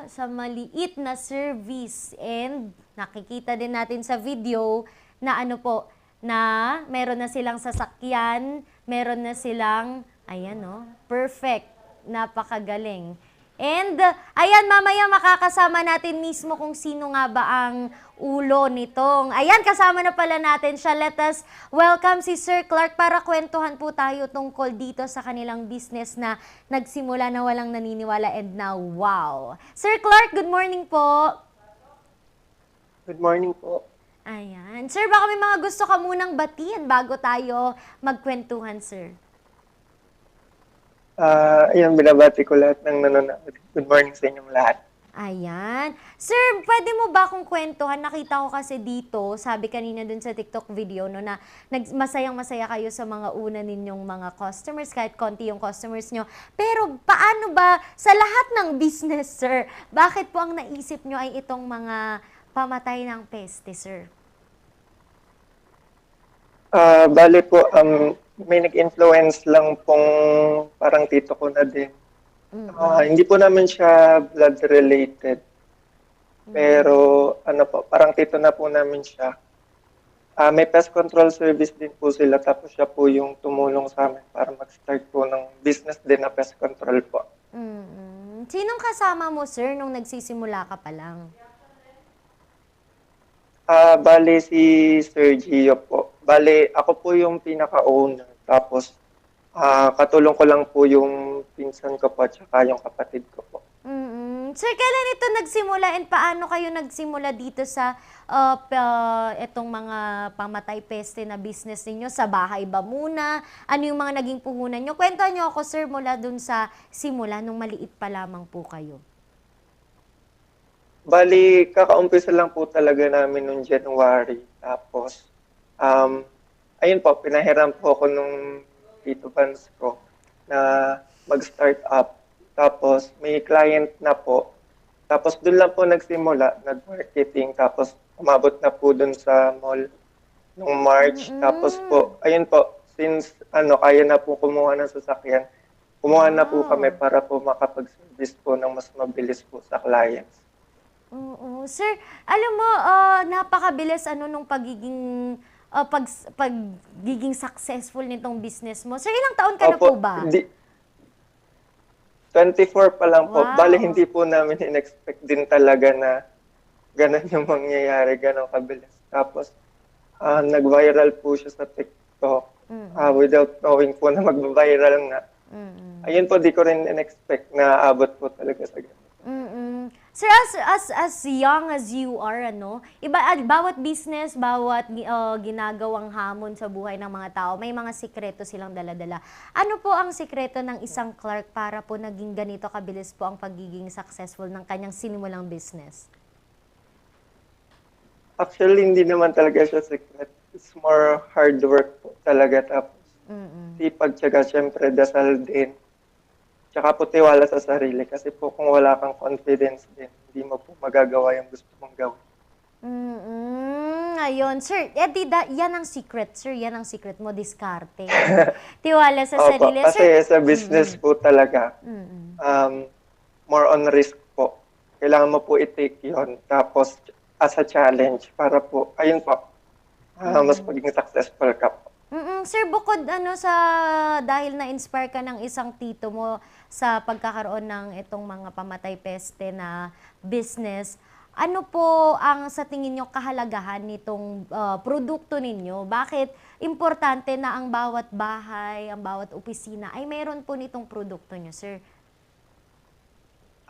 sa maliit na service. And nakikita din natin sa video na ano po, na meron na silang sasakyan, meron na silang, ayan perfect. Napakagaling. And, ayan, mamaya makakasama natin mismo kung sino nga ba ang ulo nitong. Ayan, kasama na pala natin siya. Let us welcome si Sir Clark para kwentuhan po tayo tungkol dito sa kanilang business na nagsimula na walang naniniwala and now, wow. Sir Clark, good morning po. Good morning po. Ayan. Sir, baka may mga gusto ka munang batiin bago tayo magkwentuhan, sir. Ayan, binabati ko lahat ng nanonood. Good morning sa inyong lahat. Ayan. Sir, pwede mo ba akong kwentuhan? Nakita ko kasi dito, sabi kanina dun sa TikTok video, no, na masayang-masaya kayo sa mga una ninyong mga customers, kahit konti yung customers nyo. Pero paano ba sa lahat ng business, sir? Bakit po ang naisip nyo ay itong mga pamatay ng peste, sir? Bale po, may nag-influence lang pong parang tito ko na din. Hindi po namin siya blood-related. Pero ano po, parang tito na po namin siya. May pest control service din po sila, tapos siya po yung tumulong sa amin para mag-start po ng business din na pest control po. Sinong kasama mo, sir, nung nagsisimula ka pa lang? Bale si Sir Gio po. Bale, ako po yung pinaka-owner. Tapos, katulong ko lang po yung pinsan ko po at saka yung kapatid ko po. Sir, kailan ito nagsimula and paano kayo nagsimula dito sa itong mga pamatay peste na business ninyo? Sa bahay ba muna? Ano yung mga naging puhunan nyo? Kwentuhan nyo ako, sir, mula dun sa simula nung maliit pa lamang po kayo. Bali, kakaumpisa lang po talaga namin noong January. Tapos, ayun po, pinahiram po ako nung Tito Vans ko na mag-start up. Tapos, may client na po. Tapos, doon lang po nagsimula, nag-marketing. Tapos, umabot na po doon sa mall nung March. Tapos po, ayun po, since kaya na po kumuha ng sasakyan, kumuha na po kami para po makapag-service po ng mas mabilis po sa clients. Oo. Sir, alam mo, napakabilis nung pagiging pagiging successful nitong business mo. Sir, ilang taon ka na po ba? 24 pa lang po. Wow. Bali, hindi po namin in-expect din talaga na ganun yung mangyayari, ganun kabilis. Tapos, nag-viral po siya sa TikTok without knowing po na mag-viral nga. Ayun po, di ko rin in-expect na abot po talaga sa ganun. Sir, as young as you are, bawat business, bawat ginagawang hamon sa buhay ng mga tao, may mga sikreto silang dala-dala. Ano po ang sikreto ng isang clerk para po naging ganito kabilis po ang pagiging successful ng kanyang sinimulang business? Actually, hindi naman talaga siya secret. It's more hard work po talaga. Tapos, sipag, tsaka syempre, dasal din. Tsaka po tiwala sa sarili. Kasi po kung wala kang confidence din, hindi mo po magagawa yung gusto mong gawin. Ayun. Sir, yan ang secret, sir. Yan ang secret mo, diskarte. Tiwala sa sarili. Kasi sa business po talaga, more on risk po. Kailangan mo po i-take yun. Tapos, as a challenge para po, ayun po, mas maging successful ka po. Sir, bukod dahil na-inspire ka ng isang tito mo sa pagkakaroon ng itong mga pamatay peste na business, ano po ang sa tingin nyo kahalagahan nitong produkto ninyo? Bakit importante na ang bawat bahay, ang bawat opisina ay mayroon po nitong produkto nyo, sir?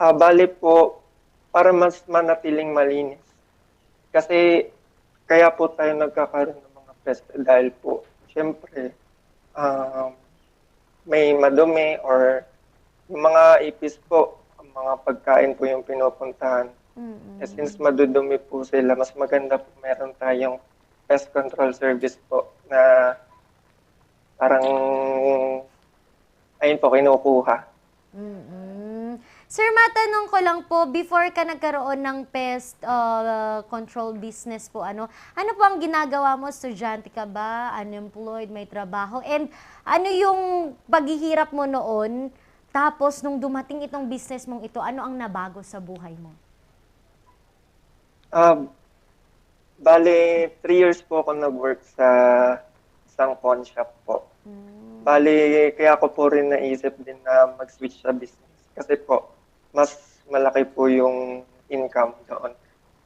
Bali po, para mas manatiling malinis. Kasi kaya po tayo nagkakaroon ng mga peste dahil po, siyempre, may madumi or yung mga ipis po, ang mga pagkain po yung pinupuntahan. Since madudumi po sila, mas maganda po meron tayong pest control service po na parang, ayun po, kinukuha. Sir, matanong ko lang po, before ka nagkaroon ng pest control business po, ano po ang ginagawa mo? Estudyante ka ba? Unemployed? May trabaho? And ano yung paghihirap mo noon? Tapos, nung dumating itong business mong ito, ano ang nabago sa buhay mo? Bale, 3 years po ako nag-work sa isang pawn shop po. Bale, kaya ako po rin naisip din na mag-switch sa business. Kasi po, mas malaki po yung income doon.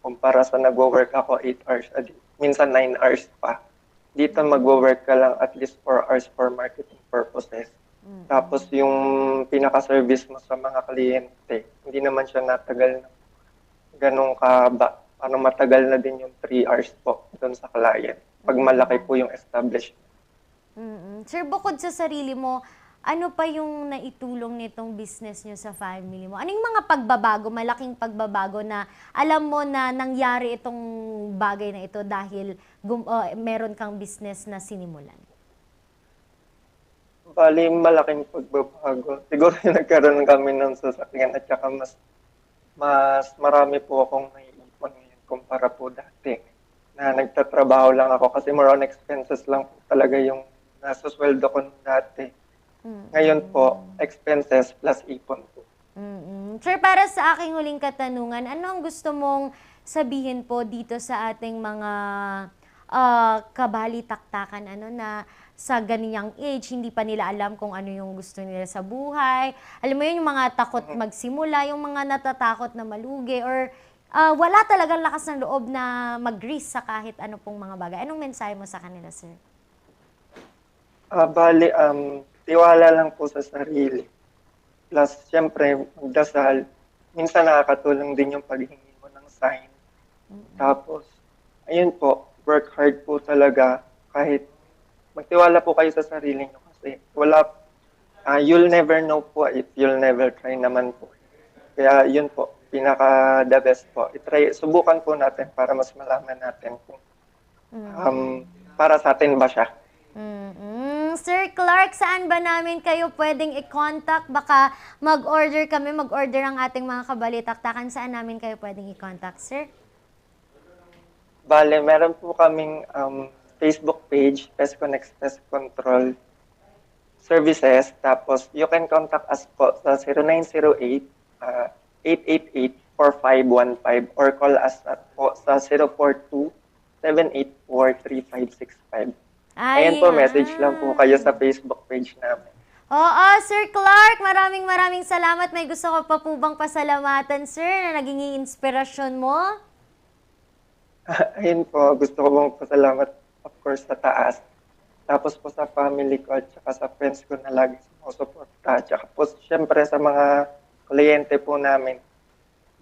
Kumpara sa nag-work ako 8 hours a day. Minsan 9 hours pa. Dito mag-work ka lang at least 4 hours for marketing purposes. Tapos yung pinaka-service mo sa mga kliyente, hindi naman siya natagal na ganun ka parang matagal na din yung 3 hours po doon sa client. Pag malaki po yung establishment. Sir, bukod sa sarili mo, ano pa yung naitulong nitong business nyo sa family mo? Anong mga pagbabago, malaking pagbabago na alam mo na nangyari itong bagay na ito dahil meron kang business na sinimulan? Bali, malaking pagbabago. Siguro yung nagkaroon kami ng sasakyan at saka mas marami po akong naiipon ngayon kumpara po dati. Na nagtatrabaho lang ako kasi more on expenses lang po talaga yung nasa sweldo ko dati. Ngayon po, expenses plus ipon po. Sir, para sa aking huling katanungan, ano ang gusto mong sabihin po dito sa ating mga kabalitaktakan na sa ganiyang age, hindi pa nila alam kung ano yung gusto nila sa buhay. Alam mo yun, yung mga takot magsimula, yung mga natatakot na malugi, or wala talagang lakas ng loob na mag-risk sa kahit ano pong mga bagay. Anong mensahe mo sa kanila, sir? Bali, tiwala lang po sa sarili. Plus, syempre, magdasal. Minsan nakakatulong din yung paghingi mo ng sign. Tapos, ayun po, work hard po talaga. Kahit magtiwala po kayo sa sarili nyo kasi you'll never know po if you'll never try naman po. Kaya yun po, pinaka-the best po. Subukan po natin para mas malaman natin kung para sa atin ba siya. Sir Clark, saan ba namin kayo pwedeng i-contact? Baka mag-order ang ating mga kabalitaktakan. Saan namin kayo pwedeng i-contact, sir? Bale, meron po kaming Facebook page, Pest Connect Pest Control Services. Tapos, you can contact us po sa 0908-888-4515 or call us po sa 042-784-3565. Ayan po, message lang po kayo sa Facebook page namin. Oo, Sir Clark, maraming salamat. May gusto ko pa po bang pasalamatan, sir, na naging inspirasyon mo? Ayun po, gusto ko bang pasalamat, of course, sa taas. Tapos po sa family ko at saka sa friends ko na lagi sumusuporta. At saka po, syempre, sa mga kliyente po namin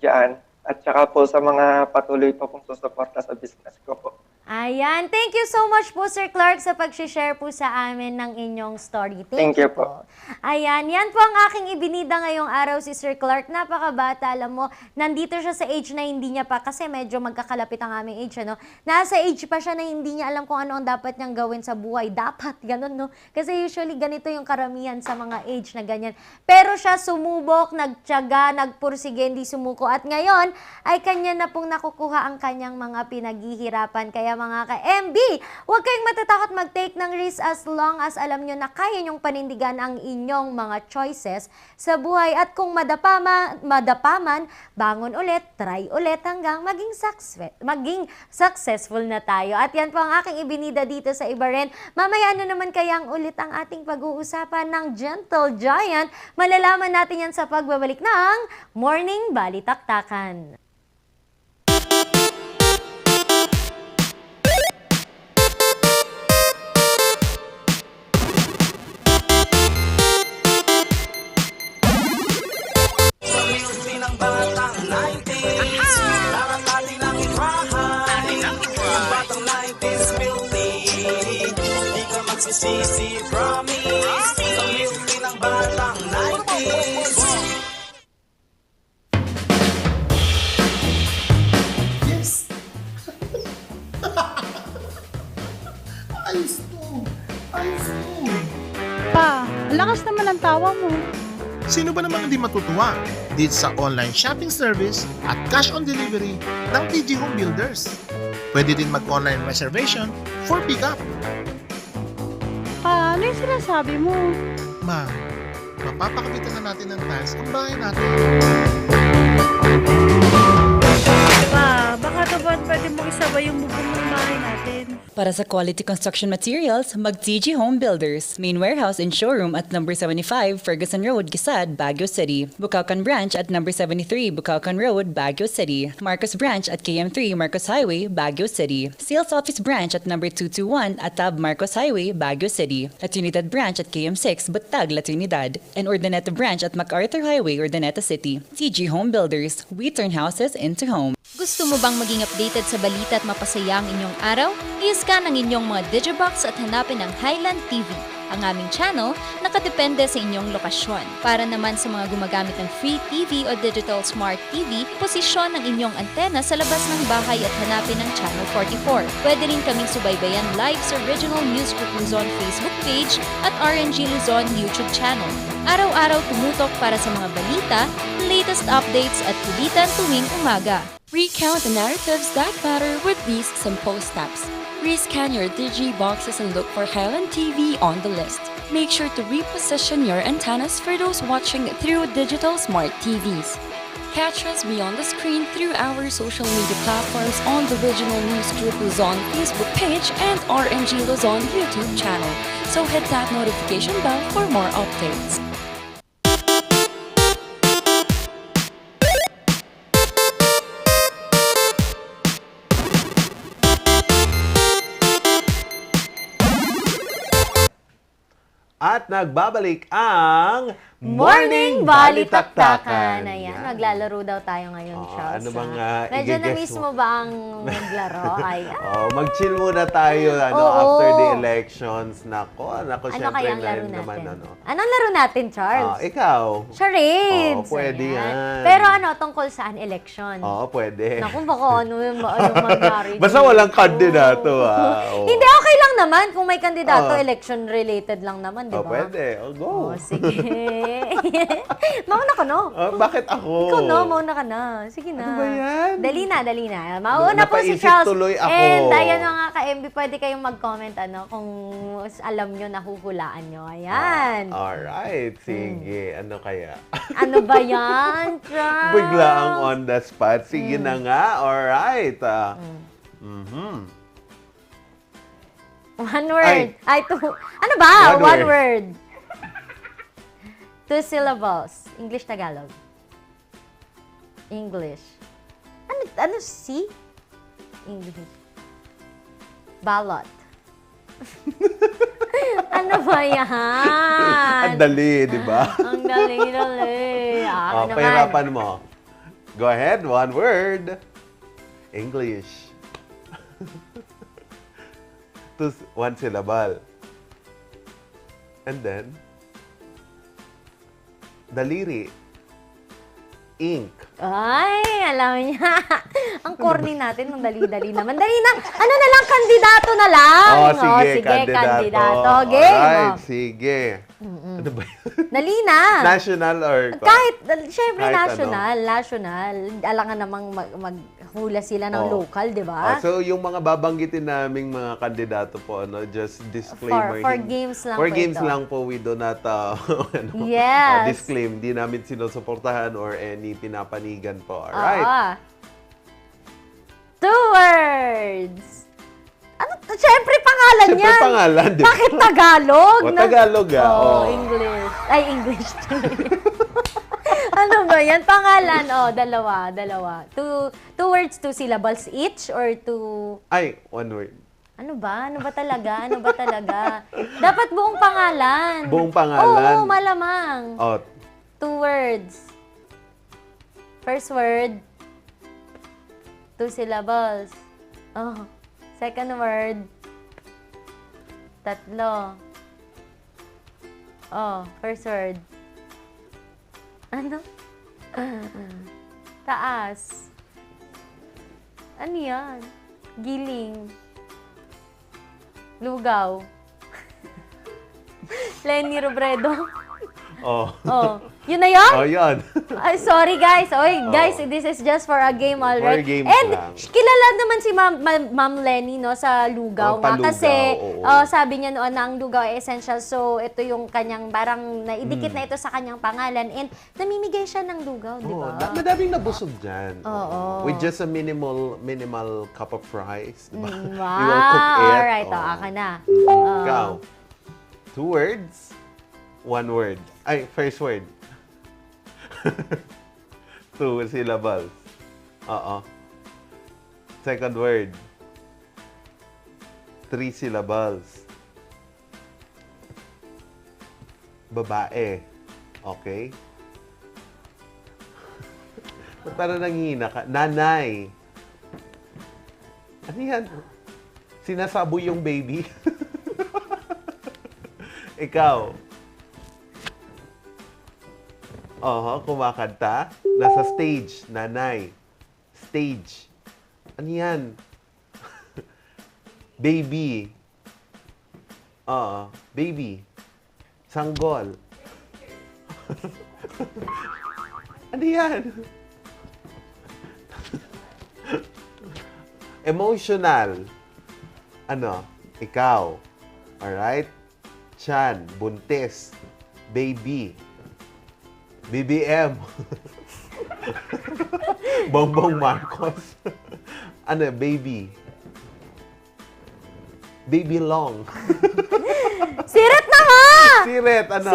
dyan. At saka po sa mga patuloy pa pong susuporta sa business ko po. Ayan. Thank you so much po, Sir Clark, sa pag-share po sa amin ng inyong story. Thank you po. Ayan. Yan po ang aking ibinida ngayong araw si Sir Clark. Napakabata, alam mo, nandito siya sa age na hindi niya pa, kasi medyo magkakalapit ang aming age, ano? Nasa age pa siya na hindi niya alam kung ano ang dapat niyang gawin sa buhay. Dapat, ganun, no? Kasi usually ganito yung karamihan sa mga age na ganyan. Pero siya sumubok, nagtiyaga, nagpursige, hindi sumuko. At ngayon, ay kanya na pong nakukuha ang kanyang mga pinaghihirapan. Kaya mga ka-MB, huwag kayong matatakot mag-take ng risk as long as alam nyo na kaya nyong panindigan ang inyong mga choices sa buhay. At kung madapaman, bangon ulit, try ulit hanggang maging successful na tayo. At yan po ang aking ibinida dito sa Iba Rin. Mamaya ano naman kayang ulit ang ating pag-uusapan ng Gentle Giant? Malalaman natin yan sa pagbabalik ng Morning Balitaktakan. Sisi promise sa milky ng batang 90s. Yes! Ayos to! Ayos to! Pa, lakas naman ang tawa mo. Sino ba namang hindi matutuwa dito sa online shopping service at cash on delivery ng TG Home Builders? Pwede din mag-online reservation for pickup. Pa, ano yung sinasabi mo? Ma, mapapakabitan na natin ng tiles ang bahay natin. Pa, baka naman pwede mo isabay yung bubong ng bahay natin. Para sa quality construction materials, mag-TG Home Builders. Main warehouse and showroom at number 75 Ferguson Road, Gisad, Baguio City. Bucaucan Branch at number 73 Bucaucan Road, Baguio City. Marcos Branch at KM3 Marcos Highway, Baguio City. Sales Office Branch at number 221 Atab Marcos Highway, Baguio City. La Trinidad Branch at KM6 Butag, La Trinidad. And Urdaneta Branch at MacArthur Highway, Urdaneta City. TG Home Builders. We turn houses into homes. Gusto mo bang maging updated sa balita at mapasaya ang inyong araw? I-scan ang inyong mga Digibox at hanapin ang Highland TV. Ang aming channel, nakadepende sa inyong lokasyon. Para naman sa mga gumagamit ng Free TV o Digital Smart TV, posisyon ng inyong antena sa labas ng bahay at hanapin ang Channel 44. Pwede rin kaming subaybayan live sa Original News Group Luzon Facebook page at RNG Luzon YouTube channel. Araw-araw tumutok para sa mga balita, latest updates at kulitan tuwing umaga. Recount the narratives that matter with these simple steps. Rescan your Digi boxes and look for Highland TV on the list. Make sure to reposition your antennas for those watching through digital smart TVs. Catch us beyond the screen through our social media platforms on the Regional News Group Luzon Facebook page and RNG Luzon YouTube channel. So hit that notification bell for more updates. At nagbabalik ang Morning Balitaktakan. Ayan, maglalaro daw tayo ngayon, Charles. Ano bang medyo i-guess na-miss mo ba ang maglaro? Ayan. Mag-chill muna tayo after the elections. Nako, syempre kayang laro ngayon naman. natin? Anong laro natin, Charles? Ikaw. Charades. Pwede yan. Pero tungkol saan? Election? Pwede. Naku, baka ano mangyari. Basta walang kandidato. Hindi, okay lang naman. Kung may kandidato, election-related lang naman, di ba? Pwede. Go. Sige. Mauna ka, no? Bakit ako? Ikaw, no? Mauna ka na. Sige na. Ano ba yan? Dali na. Mauna po si Charles. Tuloy ako. And ayan mga ka-MB, pwede kayong mag-comment kung alam nyo, nahuhulaan nyo. Ayan. Alright. Sige. Ano kaya? Ano ba yan, Charles? Bigla ang on the spot. Sige na nga. Alright. One word. Ano ba? One word. 2 syllables. English, Tagalog. English. Ano C? English. Ballot. Ano ba yan? Ang dali, di ba? Ang dali. Pahirapan mo. Go ahead. One word. English. 1 syllable. And then, daliri. Ink. Ay, alam niya. Ang corny natin ng dali-dali naman. Dali na. Ano na lang, kandidato na lang. Sige, kandidato. Game. Alright, sige. Ano ba yun? Dali na. National or? Kahit, syempre kahit national. Alangan namang maghula sila ng local, di ba? So, yung mga babanggitin naming mga kandidato po, just disclaimer. For games lang for po games ito. lang po, we do not Yes. disclaim. Di namin sinusuportahan or any pinapanigan po. Alright. 2 words. Siyempre, pangalan yan. Siyempre, pangalan. Bakit Tagalog? Tagalog English. Ay, English. Ano ba yan? Pangalan. Dalawa. 2 words, 2 syllables each or 2... Ay, 1 word. Ano ba? Ano ba talaga? Dapat buong pangalan. Buong pangalan? Oo, malamang. 2 words. First word, 2 syllables. Second word, 3. First word. Ano? Taas. Ano yan? Giling. Lugaw. Lenny Robredo. Yun na yun? Yun. Ay, sorry guys. Guys, this is just for a game already. For games And lang. kilala naman si Ma'am Lenny sa lugaw nga. Palugaw, Kasi oo. sabi niya noon na ang lugaw ay essential. So, ito yung kanyang parang naidikit na ito sa kanyang pangalan. And namimigay siya ng lugaw, di ba? Madaming nabusog dyan. Oo. With just a minimal cup of rice. Diba? Wow. You will cook it. Alright, aka na. Ikaw. 2 words, 1 word. Ay, first word. 2 syllables. Second word. 3 syllables. Babae. Okay? Ba't parang nanghihina ka? Nanay. Ano yan? Sinasaboy yung baby? Ikaw. Kumakanta. Nasa stage, nanay. Stage. Ano yan? Baby. Baby. Sanggol. Ano yan? Emotional. Ano? Ikaw. Alright? Chan. Buntis. Baby. BBM. Bongbong Marcos. Ano? Baby. Baby long. Siret na nga! Siret, ano?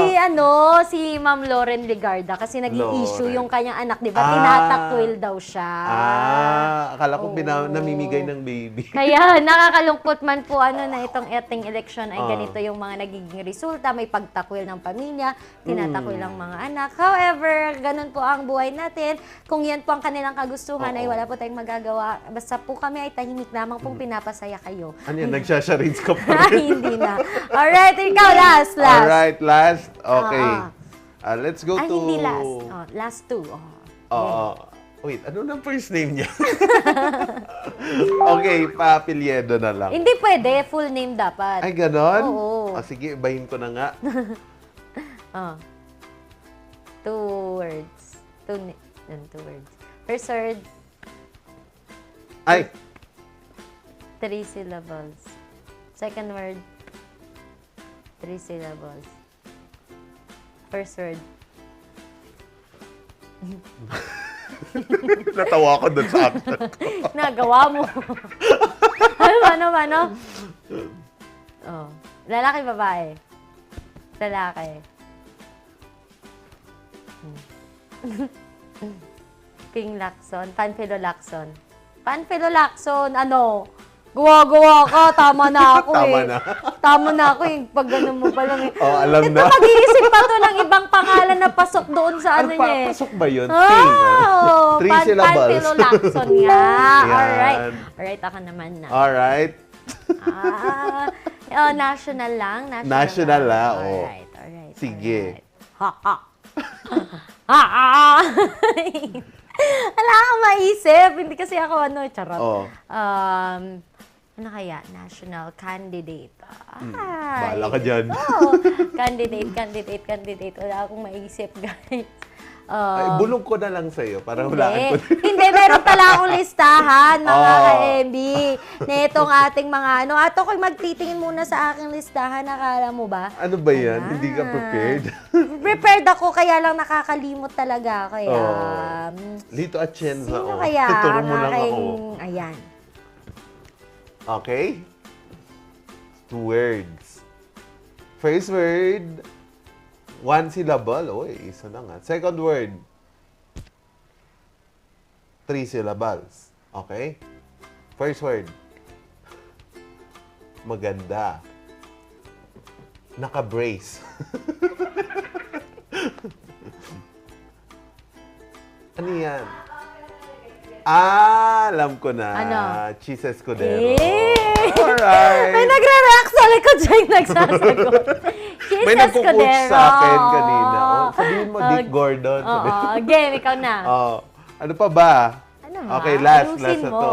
Si Ma'am Lauren Ligarda kasi naging-issue Lauren. yung kanyang anak, di ba? Tinatakwil daw siya. Akala ko namimigay ng baby. Kaya nakakalungkot man po na itong ating eleksyon ay ganito yung mga nagiging resulta. May pagtakwil ng pamilya, tinatakwil ang mga anak. However, ganun po ang buhay natin. Kung yan po ang kanilang kagustuhan ay wala po tayong magagawa. Basta po kami ay tahimik lamang pong pinapasaya kayo. Ano yan? Nagsasharades ka pa rin? Hindi na. Alright, ikaw last. Alright, last. Okay. Let's go to... hindi last. Last two. Wait, ano na first name niya? Okay, pa-apelyedo na lang. Hindi pwede. Full name dapat. Ay, ganon? Oo. Sige, ibahin ko na nga. 2 words. 2 words. First word, Ay! 3 syllables. Second word, 3 syllables. First word. Natawa ko dun sa action ko. Nagawa mo. Ano? Lalaki, babae? Lalaki. King Lacson. Panphilolacson. Panphilolacson, ano? Gawa-gawa ka, tama na ako Tama eh. na. Tama na ako eh, pag ganun mo pa lang eh. Alam Ito, na. mag-iisip pa to ng ibang pangalan na pasok doon sa ano niya eh. Pasok ba yun? King. Oh, 3 syllables. Panphilolacson nga. Yan. Alright, ako naman na. Alright. National lang. National lang, oh. Alright. Sige. Wala akong maisip. Hindi kasi ako charot. Oh. Ano kaya? National candidate. Bahala ka dyan. Candidate. Wala akong maisip, guys. Ay, bulong ko na lang sa'yo para hulaan ko. Hindi, meron pala akong listahan, mga ka-MB. Netong ating mga At ako'y magtitingin muna sa aking listahan. Nakala mo ba? Ano ba yan? Hindi ka prepared? Prepared ako, kaya lang nakakalimot talaga. Kaya, Lito Atienza. sino kaya? Turo mo lang ako. Ayan. Okay? 2 words. First word, 1 syllable. Uy, isa na nga. Second word, 3 syllables. Okay? First word, maganda. Naka-brace. Ano yan? Alam ko na. Ano? Cheese Escudero. Alright. May nagre-react sa likod siya yung nagsasagot. May nagkukuch sa akin kanina. Sabihin mo, Dick Gordon. Game, ikaw na. Ano pa ba? Ano Okay, last Ayusin na mo. to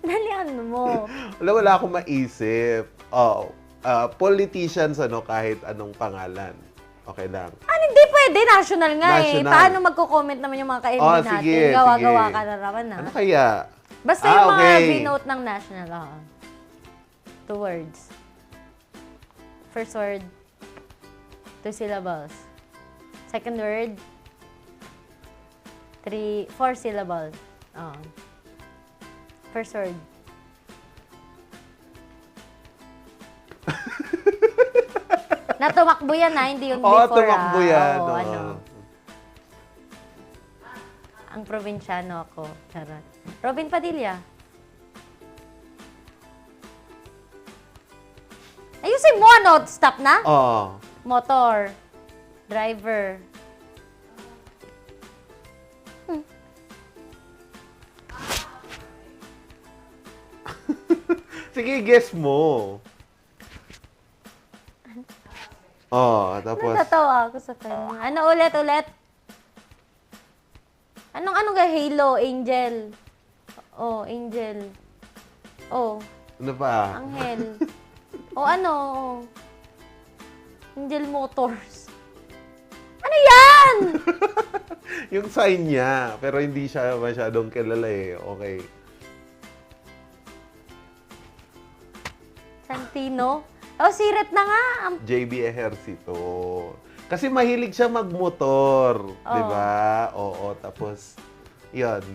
Dalian mo. Wala akong maisip. Politicians, kahit anong pangalan. Okay lang. Hindi pwede. National nga National. Paano magko-comment naman yung mga ka-MB natin? Sige. Gawa-gawa ka na naman Ano kaya? Basta yung mga okay. binote ng national. 2 words. First word, 2 syllables. Second word, 4 syllables. First word. Natumakbo yan hindi yung before. Tumakbo yan. Ang probinsyano ako. Charot. Robin Padilla. Ayusin mo, stop na? Motor. Driver. Sige, guess mo. Oh, tapos... Natatawa ako sa kanya. Ano ulit? Anong ka? Halo, Angel. Oh, Angel. Oh, Ano pa? Angel. Oh, ano? Angel Motors. Ano yan? Yung sign niya, pero hindi siya masyadong kilala eh. Okay. Santino? Oh, sirit na nga. JB Ejercito. Kasi mahilig siya magmotor. Di ba? Oo, tapos, yun.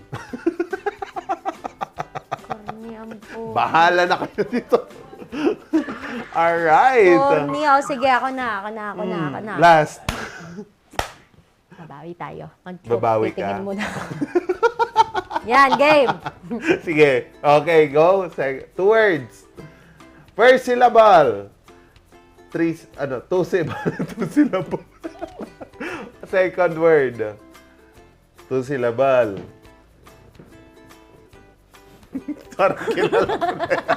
Bahala na kayo dito. Alright. Corny. Oh, sige, ako na. Last. Babawi tayo. Babawi ka. Titingin muna. Yan, game. Sige. Okay, go. 2 words. First syllable. 2 syllable. Second word. 2 syllable. Parang kilala ko na yan.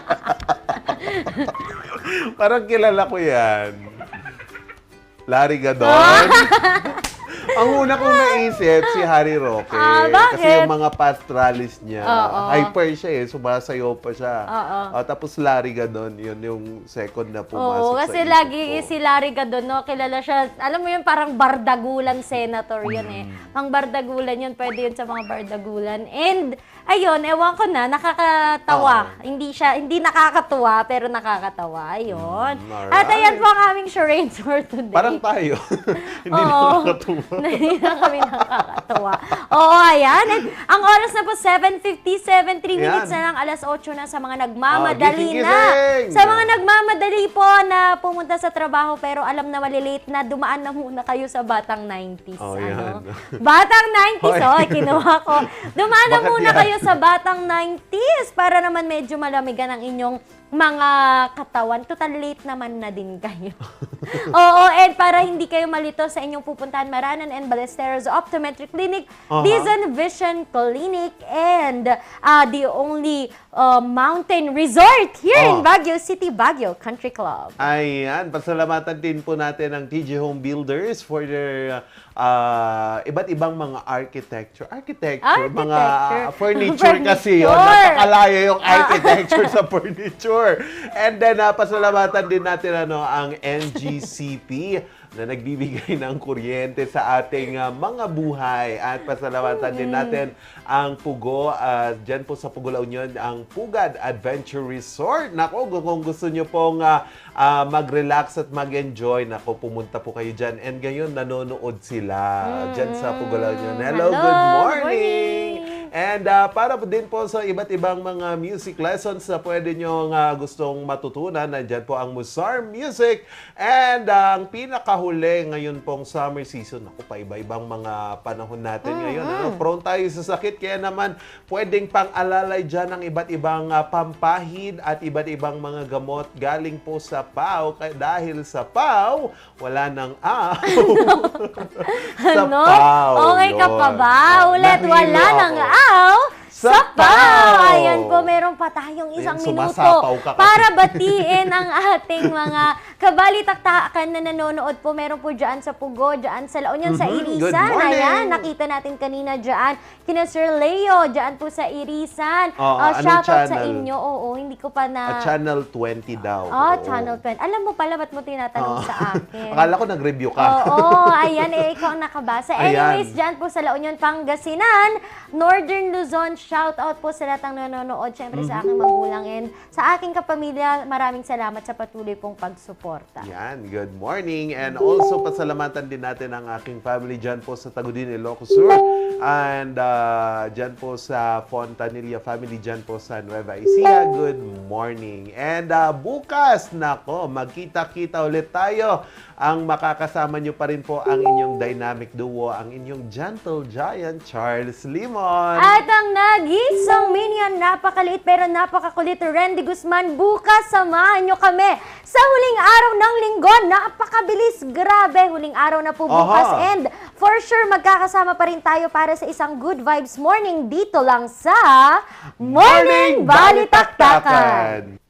Parang kilala ko yan. Larry Gadon. Ang una kong naisip, si Harry Roque. Bakit? Kasi yung mga past rallies niya, hyper siya eh. Sumasayaw pa siya. Tapos Larry Gadon, yun yung second na pumasok Oo, sa kasi isip lagi ko. si Larry Gadon, no, kilala siya. Alam mo yun, parang bardagulan senator yun eh. Ang bardagulan yun, pwede yun sa mga bardagulan. And, ayun, ewan ko na, nakakatawa. Hindi nakakatuwa, pero nakakatawa. Ayun. At ayan po ang aming charades for today. Parang tayo. Hindi nakakatuwa. Hindi na kami nakakatawa. Oo, ayan. And ang oras na po, 7:57, 3 minutes na lang, alas 8 na sa mga nagmamadali na. Sa mga nagmamadali po na pumunta sa trabaho, pero alam na malilate na, dumaan na muna kayo sa Batang 90s. Batang 90s, kinuha ko. Dumaan na muna kayo sa Batang 90s para naman medyo malamigan ang inyong mga katawan. Total late naman na din kayo. Oo, and para hindi kayo malito sa inyong pupuntahan, Maranan and Ballesteros Optometry Clinic, Vision Vision Clinic, and the only mountain resort here in Baguio City, Baguio Country Club. Ayan, pasalamatan din po natin ang TG Home Builders for their iba't ibang mga architecture, mga furniture kasi yun. Napakalayo yung architecture sa furniture. And then, pasalamatan din natin ang NGCP na nagbibigay ng kuryente sa ating mga buhay. At pasalamatan din natin ang Pugo, dyan po sa Pugo La Union, ang Pugad Adventure Resort. Nako, kung gusto nyo pong mag-relax at mag-enjoy, nako, pumunta po kayo dyan. And ngayon, nanonood sila dyan sa Pugo La Union. Hello, good morning! And para po din po sa iba't ibang mga music lessons na pwede nyo gustong matutunan, nandyan po ang Musarm Music. And ang pinakahuli ngayon pong summer season, ako pa iba-ibang mga panahon natin ngayon. Prone tayo sa sakit, kaya naman pwedeng pang-alalay dyan ng iba't ibang pampahid at iba't ibang mga gamot galing po sa PAO. Dahil sa PAO, wala nang sa PAO. Okay ka pa ba? Ulit, wala nang sa PAO. Ayan po, meron pa tayong isang minuto ka para batiin ang ating mga kabalitaktakan na nanonood po. Meron po dyan sa Pugo, dyan sa La Union, sa Irisan. Ayan, nakita natin kanina dyan. Kina Sir Leo, dyan po sa Irisan. Shoutout sa inyo. Oo, hindi ko pa na... Channel 20 daw. Channel 20. Alam mo pala, ba't mo tinatanong sa akin? Akala ko nag-review ka. Oo, ayan, ikaw ang nakabasa. Anyways, dyan po sa La Union, Pangasinan, Northern Luzon, shout out po sa lahat ng nanonood, syempre sa aking magulang and sa aking kapamilya. Maraming salamat sa patuloy pong pagsuporta. Yan, good morning. And also, pasalamatan din natin ang aking family dyan po sa Tagudin, Ilocos Sur. And dyan po sa Fontanilla family, dyan po sa Nueva Ecija. Good morning. And bukas, nako, magkita-kita ulit tayo. Ang makakasama nyo pa rin po ang inyong dynamic duo, ang inyong gentle giant, Charles Limon. At ang nag-isang minion, napakaliit pero napakakulit, Randy Guzman. Bukas, samahan nyo kami sa huling araw ng linggo. Napakabilis, grabe. Huling araw na po bukas. And for sure, magkakasama pa rin tayo para sa isang good vibes morning dito lang sa Morning Balitaktakan.